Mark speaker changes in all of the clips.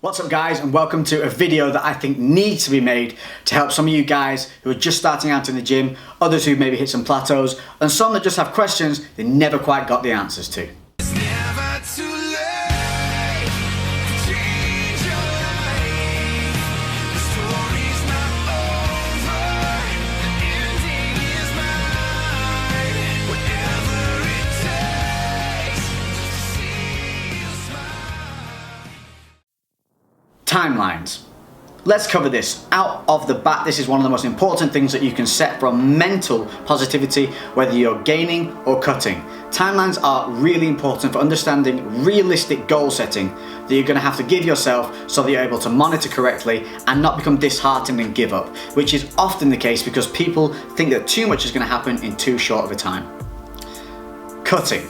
Speaker 1: What's up guys, and welcome to a video that I think needs to be made to help some of you guys who are just starting out in the gym, others who maybe hit some plateaus, and some that just have questions they never quite got the answers to.
Speaker 2: It's never too late to change your life. The story's not over, the ending is mine. Whatever it takes to see you smile.
Speaker 1: Timelines. Let's cover this. Out of the bat, this is one of the most important things that you can set for mental positivity, whether you're gaining or cutting. Timelines are really important for understanding realistic goal setting that you're going to have to give yourself so that you're able to monitor correctly and not become disheartened and give up, which is often the case because people think that too much is going to happen in too short of a time. Cutting.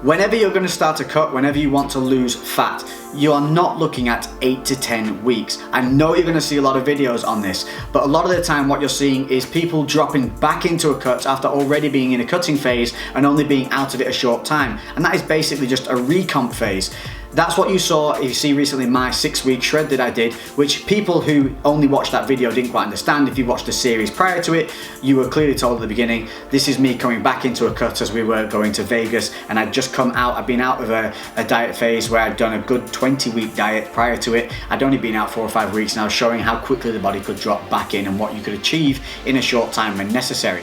Speaker 1: Whenever you're going to start a cut, whenever you want to lose fat, you are not looking at 8 to 10 weeks. I know you're going to see a lot of videos on this, but a lot of the time what you're seeing is people dropping back into a cut after already being in a cutting phase and only being out of it a short time. And that is basically just a recomp phase. That's what you saw, if you see recently, my 6-week shred that I did, which people who only watched that video didn't quite understand. If you watched the series prior to it, you were clearly told at the beginning, this is me coming back into a cut as we were going to Vegas, and I'd just come out, I'd been out of a diet phase where I'd done a good 20-week diet prior to it. I'd only been out 4 or 5 weeks, and I was showing how quickly the body could drop back in and what you could achieve in a short time when necessary.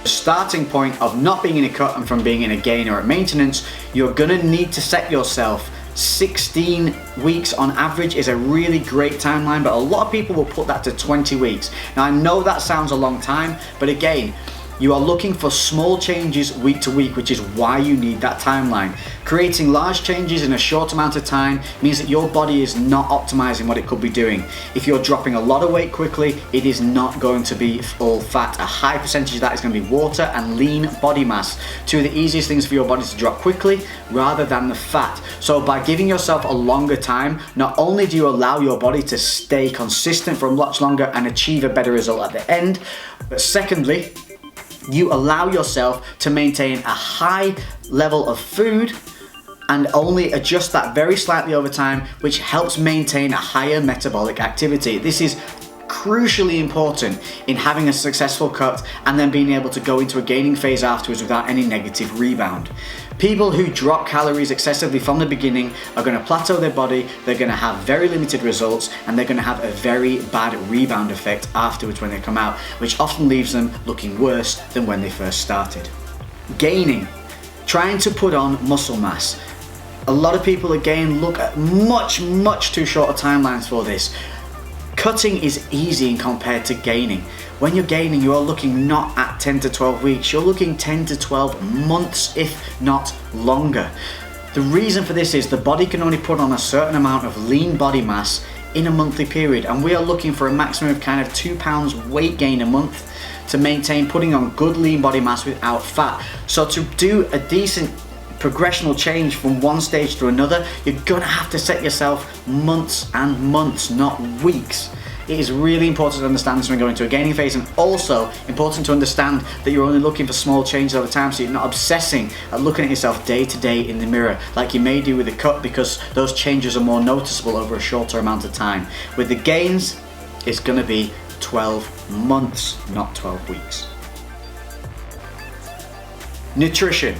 Speaker 1: The starting point of not being in a cut and from being in a gain or a maintenance, you're gonna need to set yourself 16 weeks on average is a really great timeline, but a lot of people will put that to 20 weeks. Now I know that sounds a long time, but again, you are looking for small changes week to week, which is why you need that timeline. Creating large changes in a short amount of time means that your body is not optimizing what it could be doing. If you're dropping a lot of weight quickly, it is not going to be all fat. A high percentage of that is going to be water and lean body mass. Two of the easiest things for your body to drop quickly rather than the fat. So by giving yourself a longer time, not only do you allow your body to stay consistent for much longer and achieve a better result at the end, but secondly, you allow yourself to maintain a high level of food and only adjust that very slightly over time, which helps maintain a higher metabolic activity. This is crucially important in having a successful cut and then being able to go into a gaining phase afterwards without any negative rebound. People who drop calories excessively from the beginning are going to plateau their body, they're going to have very limited results, and they're going to have a very bad rebound effect afterwards when they come out, which often leaves them looking worse than when they first started. Gaining. Trying to put on muscle mass. A lot of people again look at much too short of timelines for this. Cutting is easy compared to gaining. When you're gaining, you are looking not at 10 to 12 weeks, you're looking 10 to 12 months, if not longer. The reason for this is the body can only put on a certain amount of lean body mass in a monthly period, and we are looking for a maximum of kind of 2 pounds weight gain a month to maintain putting on good lean body mass without fat. So to do a decent progressional change from one stage to another, you're gonna have to set yourself months and months, not weeks. It is really important to understand this when going into a gaining phase, and also important to understand that you're only looking for small changes over time, so you're not obsessing at looking at yourself day to day in the mirror like you may do with a cut, because those changes are more noticeable over a shorter amount of time. With the gains, it's gonna be 12 months, not 12 weeks. Nutrition.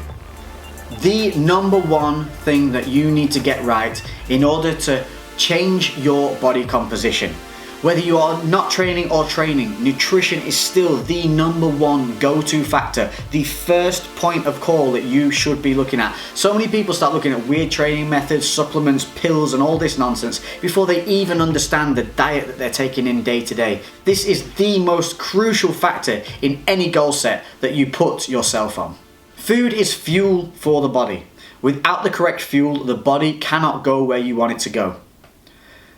Speaker 1: The number one thing that you need to get right in order to change your body composition. Whether you are not training or training, nutrition is still the number one go-to factor, the first point of call that you should be looking at. So many people start looking at weird training methods, supplements, pills, and all this nonsense before they even understand the diet that they're taking in day to day. This is the most crucial factor in any goal set that you put yourself on. Food is fuel for the body. Without the correct fuel, the body cannot go where you want it to go.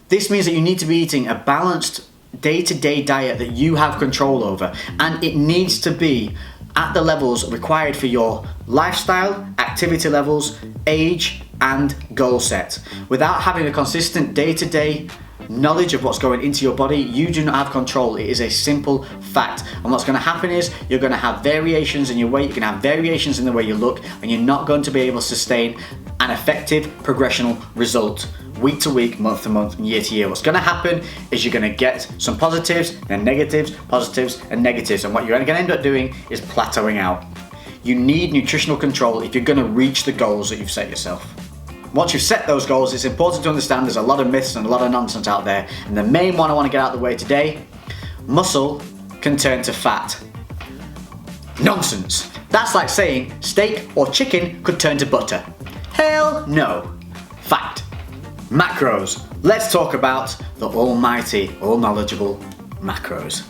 Speaker 1: This means that you need to be eating a balanced day-to-day diet that you have control over, and it needs to be at the levels required for your lifestyle, activity levels, age, and goal set. Without having a consistent day-to-day knowledge of what's going into your body, you do not have control. It is a simple fact. And what's going to happen is you're going to have variations in your weight, you're going to have variations in the way you look, and you're not going to be able to sustain an effective progressional result week to week, month to month, and year to year. What's going to happen is you're going to get some positives, then negatives, positives, and negatives. And what you're going to end up doing is plateauing out. You need nutritional control if you're going to reach the goals that you've set yourself. Once you've set those goals, it's important to understand there's a lot of myths and a lot of nonsense out there. And the main one I want to get out of the way today, muscle can turn to fat. Nonsense. That's like saying steak or chicken could turn to butter. Hell no. Fact. Macros. Let's talk about the almighty, all-knowledgeable macros.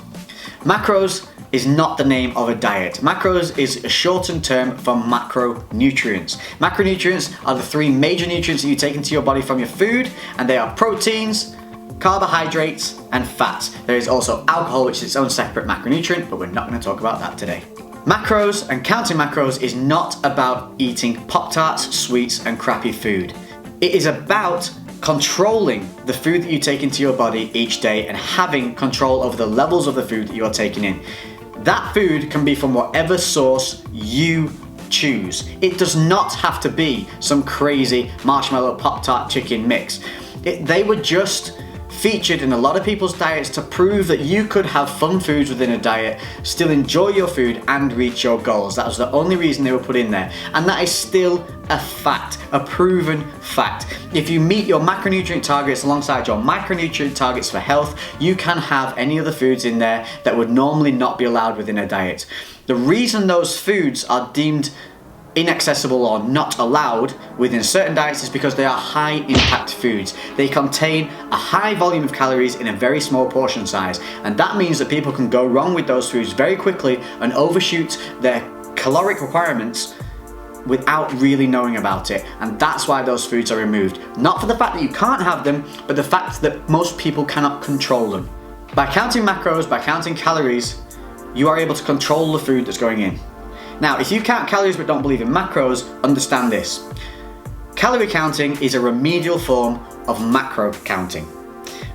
Speaker 1: Macros is not the name of a diet. Macros is a shortened term for macronutrients. Macronutrients are the three major nutrients that you take into your body from your food, and they are proteins, carbohydrates, and fats. There is also alcohol, which is its own separate macronutrient, but we're not going to talk about that today. Macros and counting macros is not about eating Pop-Tarts, sweets, and crappy food. It is about controlling the food that you take into your body each day and having control over the levels of the food that you are taking in. That food can be from whatever source you choose. It does not have to be some crazy marshmallow Pop-Tart chicken mix. They were just featured in a lot of people's diets to prove that you could have fun foods within a diet, still enjoy your food and reach your goals. That was the only reason they were put in there. And that is still a fact, a proven fact. If you meet your macronutrient targets alongside your micronutrient targets for health, you can have any other foods in there that would normally not be allowed within a diet. The reason those foods are deemed inaccessible or not allowed within certain diets is because they are high impact foods. They contain a high volume of calories in a very small portion size, and that means that people can go wrong with those foods very quickly and overshoot their caloric requirements without really knowing about it. And that's why those foods are removed. Not for the fact that you can't have them, but the fact that most people cannot control them. By counting macros, by counting calories, you are able to control the food that's going in. Now, if you count calories but don't believe in macros, understand this. Calorie counting is a remedial form of macro counting.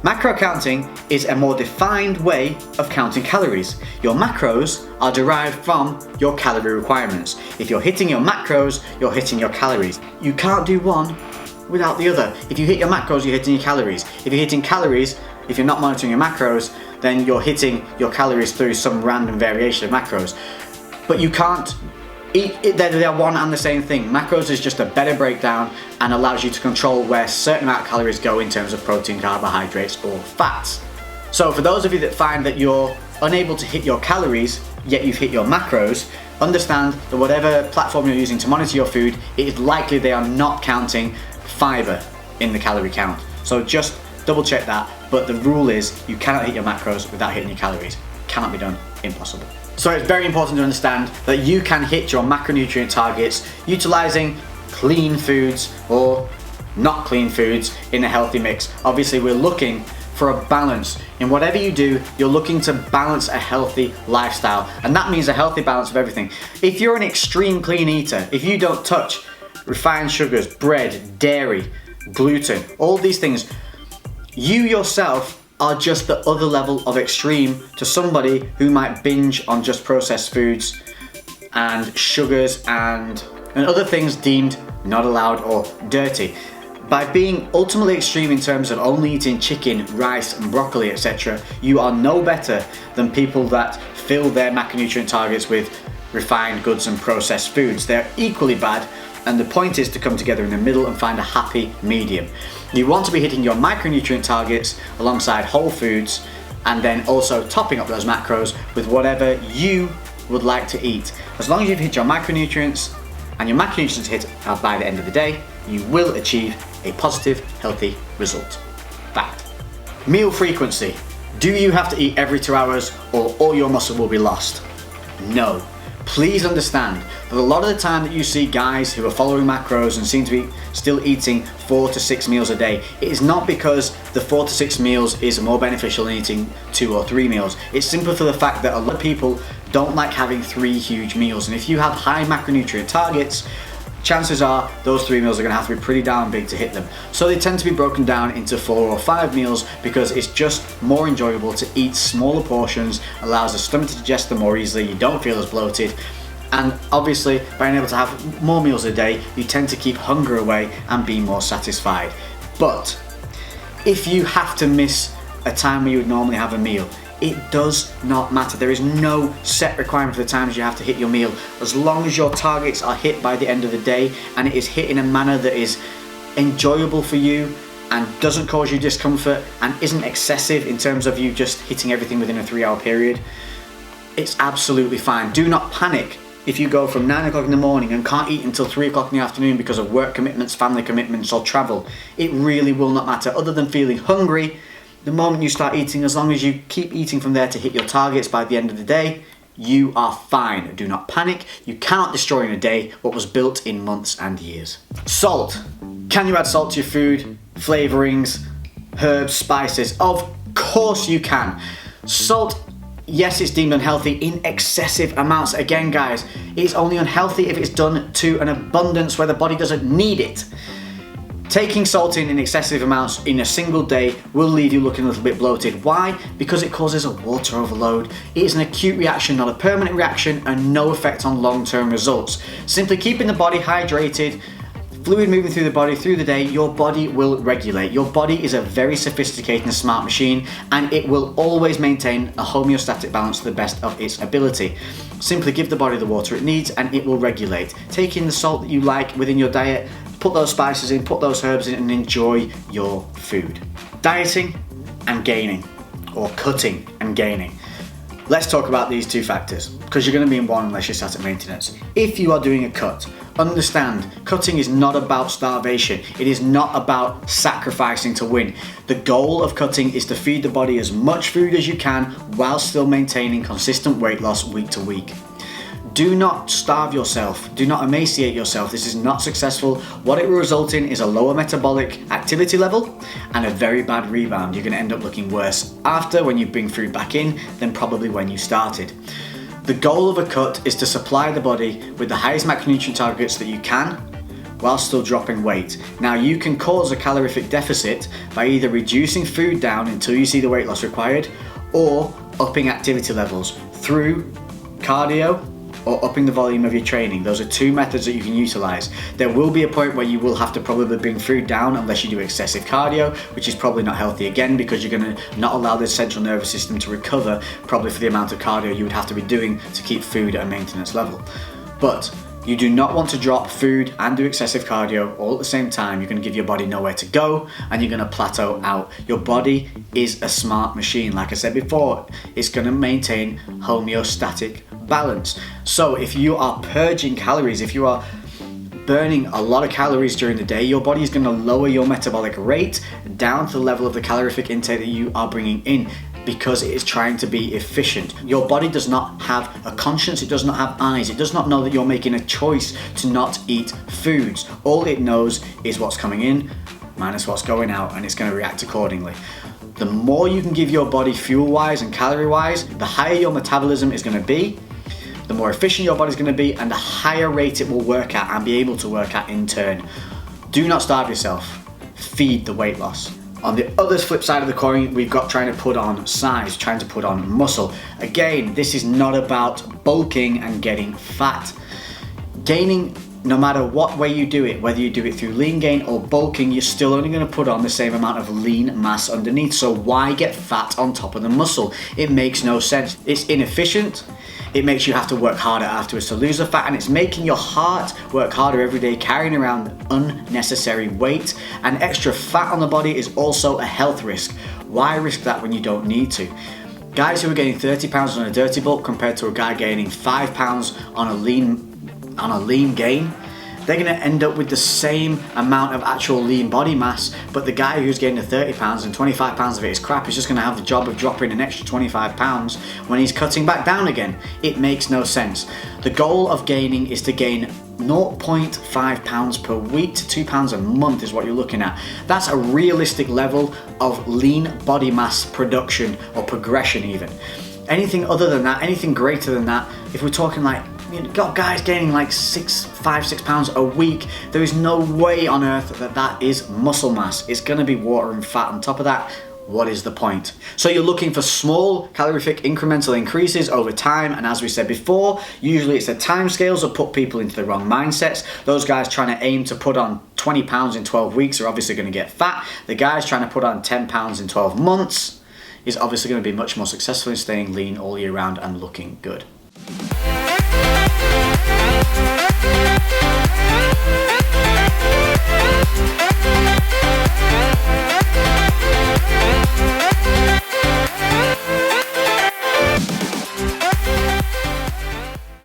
Speaker 1: Macro counting is a more defined way of counting calories. Your macros are derived from your calorie requirements. If you're hitting your macros, you're hitting your calories. You can't do one without the other. If you hit your macros, you're hitting your calories. If you're hitting calories, if you're not monitoring your macros, then you're hitting your calories through some random variation of macros. But you can't eat it, they're one and the same thing. Macros is just a better breakdown and allows you to control where a certain amount of calories go in terms of protein, carbohydrates, or fats. So for those of you that find that you're unable to hit your calories, yet you've hit your macros, understand that whatever platform you're using to monitor your food, it is likely they are not counting fiber in the calorie count. So just double check that, but the rule is you cannot hit your macros without hitting your calories. Cannot be done, impossible. So it's very important to understand that you can hit your macronutrient targets utilizing clean foods or not clean foods in a healthy mix. Obviously, we're looking for a balance. In whatever you do, you're looking to balance a healthy lifestyle, and that means a healthy balance of everything. If you're an extreme clean eater, if you don't touch refined sugars, bread, dairy, gluten, all these things, you yourself are just the other level of extreme to somebody who might binge on just processed foods and sugars and other things deemed not allowed or dirty. By being ultimately extreme in terms of only eating chicken, rice and broccoli, etc., you are no better than people that fill their macronutrient targets with refined goods and processed foods. They're equally bad, and the point is to come together in the middle and find a happy medium. You want to be hitting your micronutrient targets alongside whole foods, and then also topping up those macros with whatever you would like to eat. As long as you've hit your macronutrients and your macronutrients hit by the end of the day, you will achieve a positive, healthy result. Fact. Meal frequency. Do you have to eat every 2 hours or all your muscle will be lost? No. Please understand that a lot of the time that you see guys who are following macros and seem to be still eating 4 to 6 meals a day, it is not because the 4 to 6 meals is more beneficial than eating 2 or 3 meals. It's simply for the fact that a lot of people don't like having 3 huge meals, and if you have high macronutrient targets, chances are those 3 meals are going to have to be pretty damn big to hit them. So they tend to be broken down into 4 or 5 meals because it's just more enjoyable to eat smaller portions, allows the stomach to digest them more easily, you don't feel as bloated, and obviously by being able to have more meals a day, you tend to keep hunger away and be more satisfied. But If you have to miss a time where you would normally have a meal, it does not matter. There is no set requirement for the times you have to hit your meal. As long as your targets are hit by the end of the day and it is hit in a manner that is enjoyable for you and doesn't cause you discomfort and isn't excessive in terms of you just hitting everything within a 3-hour period, it's absolutely fine. Do not panic if you go from 9 o'clock in the morning and can't eat until 3 o'clock in the afternoon because of work commitments, family commitments, or travel. It really will not matter. Other than feeling hungry, the moment you start eating, as long as you keep eating from there to hit your targets by the end of the day, you are fine. Do not panic. You cannot destroy in a day what was built in months and years. Salt. Can you add salt to your food? Flavorings, herbs, spices? Of course you can. Salt, yes, it's deemed unhealthy in excessive amounts. Again, guys, it's only unhealthy if it's done to an abundance where the body doesn't need it. Taking salt in excessive amounts in a single day will leave you looking a little bit bloated. Why? Because it causes a water overload. It is an acute reaction, not a permanent reaction, and no effect on long-term results. Simply keeping the body hydrated, fluid moving through the body through the day, your body will regulate. Your body is a very sophisticated and smart machine, and it will always maintain a homeostatic balance to the best of its ability. Simply give the body the water it needs and it will regulate. Take in the salt that you like within your diet, put those spices in, put those herbs in, and enjoy your food. Dieting and gaining, or cutting and gaining. Let's talk about these two factors, because you're going to be in one unless you're sat at maintenance. If you are doing a cut, understand, cutting is not about starvation. It is not about sacrificing to win. The goal of cutting is to feed the body as much food as you can while still maintaining consistent weight loss week to week. Do not starve yourself. Do not emaciate yourself. This is not successful. What it will result in is a lower metabolic activity level and a very bad rebound. You're going to end up looking worse after when you bring food back in than probably when you started. The goal of a cut is to supply the body with the highest macronutrient targets that you can while still dropping weight. Now, you can cause a calorific deficit by either reducing food down until you see the weight loss required or upping activity levels through cardio or upping the volume of your training. Those are two methods that you can utilize. There will be a point where you will have to probably bring food down unless you do excessive cardio, which is probably not healthy again, because you're going to not allow the central nervous system to recover probably for the amount of cardio you would have to be doing to keep food at a maintenance level. But you do not want to drop food and do excessive cardio all at the same time. You're going to give your body nowhere to go and you're going to plateau out. Your body is a smart machine. Like I said before, it's going to maintain homeostatic balance. So if you are purging calories, if you are burning a lot of calories during the day, your body is going to lower your metabolic rate down to the level of the calorific intake that you are bringing in, because it is trying to be efficient. Your body does not have a conscience, it does not have eyes, it does not know that you're making a choice to not eat foods. All it knows is what's coming in minus what's going out, and it's going to react accordingly. The more you can give your body fuel-wise and calorie-wise, the higher your metabolism is going to be, the more efficient your body is going to be, and the higher rate it will work at and be able to work at in turn. Do not starve yourself. Feed the weight loss. On the other flip side of the coin, we've got trying to put on size, trying to put on muscle. Again, this is not about bulking and getting fat. Gaining, no matter what way you do it, whether you do it through lean gain or bulking, you're still only going to put on the same amount of lean mass underneath. So why get fat on top of the muscle? It makes no sense. It's inefficient. It makes you have to work harder afterwards to lose the fat, and it's making your heart work harder every day, carrying around unnecessary weight. And extra fat on the body is also a health risk. Why risk that when you don't need to? Guys who are gaining 30 pounds on a dirty bulk compared to a guy gaining 5 pounds on a lean gain, they're going to end up with the same amount of actual lean body mass, but the guy who's getting the 30 pounds and 25 pounds of it is crap is just going to have the job of dropping an extra 25 pounds when he's cutting back down again. It makes no sense. The goal of gaining is to gain 0.5 pounds per week to 2 pounds a month is what you're looking at. That's a realistic level of lean body mass production or progression even. Anything other than that, anything greater than that, if we're talking like, you've got guys gaining like 5, 6 pounds a week, there is no way on earth that that is muscle mass. It's going to be water and fat on top of that. what is the point? So you're looking for small calorific incremental increases over time, and as we said before, usually it's the timescales that put people into the wrong mindsets. Those guys trying to aim to put on 20 pounds in 12 weeks are obviously going to get fat. The guys trying to put on 10 pounds in 12 months is obviously going to be much more successful in staying lean all year round and looking good.